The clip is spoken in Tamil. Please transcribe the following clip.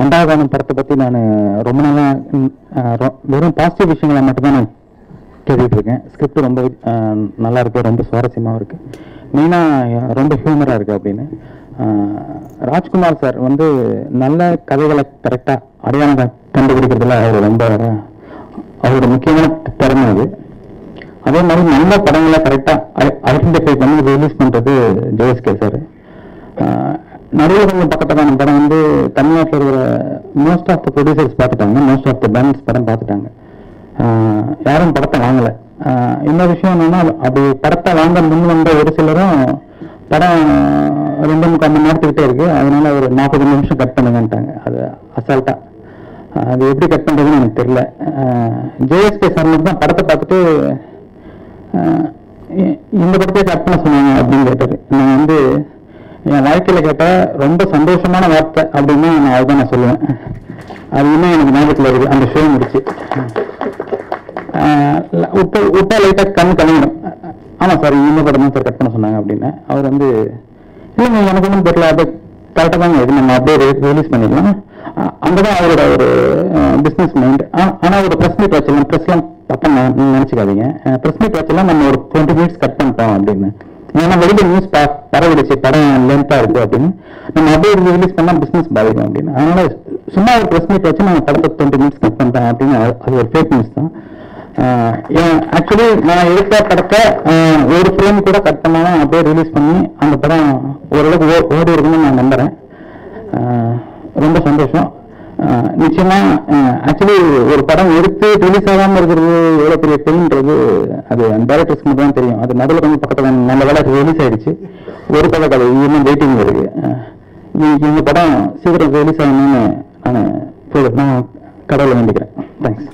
அண்டாகானம் படத்தை பற்றி நான் ரொம்ப நாளாக வெறும் பாசிட்டிவ் விஷயங்களை மட்டும்தான் நான் கேட்டுட்டு இருக்கேன். ஸ்கிரிப்ட் ரொம்ப நல்லா இருக்கு, ரொம்ப சுவாரஸ்யமாகவும் இருக்கு, மெயினாக ரொம்ப ஹியூமராக இருக்கு அப்படின்னு. ராஜ்குமார் சார் வந்து நல்ல கதைகளை கரெக்டாக அடையாளம் கண்டுபிடிக்கிறதுல அவர் ரொம்ப அவரோட முக்கியமான திறமை அது. அதே மாதிரி நல்ல படங்களை கரெக்டாக ஐடென்டிஃபை பண்ணி ரிலீஸ் பண்ணுறது ஜெயஸ்கே சார். நடுவில் கொஞ்சம் பக்கத்தான படம் வந்து தமிழ்நாட்டில் இருக்கிற மோஸ்ட் ஆஃப் த ப்ரொடியூசர்ஸ் பார்த்துட்டாங்க, மோஸ்ட் ஆஃப் த பேண்ட்ஸ் படம் பார்த்துட்டாங்க, யாரும் படத்தை வாங்கலை. இன்னொரு விஷயம் என்னன்னா, அப்படி படத்தை வாங்க முன் வந்த ஒரு சிலரும் படம் 2.25 மணி நேரத்துக்கிட்டே இருக்கு, அதனால ஒரு 40 நிமிஷம் கட் பண்ணுங்கன்ட்டாங்க. அது அசால்ட்டா, அது எப்படி கட் பண்ணுறதுன்னு எனக்கு தெரியல. ஜேஎஸ்கே சார் தான் படத்தை பார்த்துட்டு இந்த படத்தை கட் பண்ண சொன்னாங்க அப்படின்னு கேட்டாரு. நான் வந்து என் வாழ்க்கையில் கேட்டால் ரொம்ப சந்தோஷமான வார்த்தை அப்படின்னா நான் அதுதான் நான் சொல்லுவேன். அது இன்னும் எனக்கு ஞாபகத்தில் இருக்குது. அந்த ஷோ முடிச்சு உப்பா லைட்டாக கலங்கிடும். ஆமாம் சார், இந்த படம் தான் சார் கட் பண்ண சொன்னாங்க அப்படின்னு. அவர் வந்து இல்லைங்க எனக்கு ஒன்றும் தெரியல, அது கரெக்டாக தாங்க இது, நம்ம அப்படியே ரிலீஸ் பண்ணிக்கலாம். அங்கதான் அவரோட ஒரு பிஸ்னஸ் மைண்ட். ஆனால் ஒரு ப்ரெஸ் மீட் வச்சிடலாம், ப்ரெஸ்லாம் தப்பா நினச்சிக்காதீங்க, ப்ரெஸ் மீட் வச்செல்லாம் நம்ம ஒரு 20 மினிட்ஸ் கட் பண்ணிட்டோம் அப்படின்னு. ஏன்னா வெளியில நியூஸ் பரவிடுச்சு படம் லென்த்தா இருக்கு அப்படின்னு, நம்ம அப்படியே ரிலீஸ் பண்ணா பிசினஸ் பாதிக்கும் அப்படின்னு. அதனால சும்மா ஒரு ப்ரெஸ் மீட் வச்சு நம்ம படத்தை 20 மினிட்ஸ் கட் பண்ணிட்டேன் அப்படின்னு அது ஒரு ஃபேக் நியூஸ் தான். ஆக்சுவலி நான் எடுத்த படத்தை ஒரு ஃப்ரேம் கூட கட் பண்ணாலும் அப்படியே ரிலீஸ் பண்ணி அந்த படம் ஓரளவுக்கு ஓடி இருக்குன்னு நான் நம்புறேன். ரொம்ப சந்தோஷம். நிச்சயமா ஆக்சுவலி ஒரு படம் எடுத்து ரிலீஸ் ஆகாமல் இருக்கிறது எவ்வளோ பெரிய பெயின்றது அது அந்த டேரக்டர்ஸ்க்கு மட்டும் தான் தெரியும். அது நடுவில் கொஞ்சம் பக்கத்தில் நல்ல வேலை ரிலீஸ் ஆயிடுச்சு, ஒரு கதை இன்னும் வெயிட்டிங் இருக்கு. இந்த படம் சீக்கிரம் ரிலீஸ் ஆகணும்னு நான் கடவுளை வேண்டிக்கிறேன். தேங்க்ஸ்.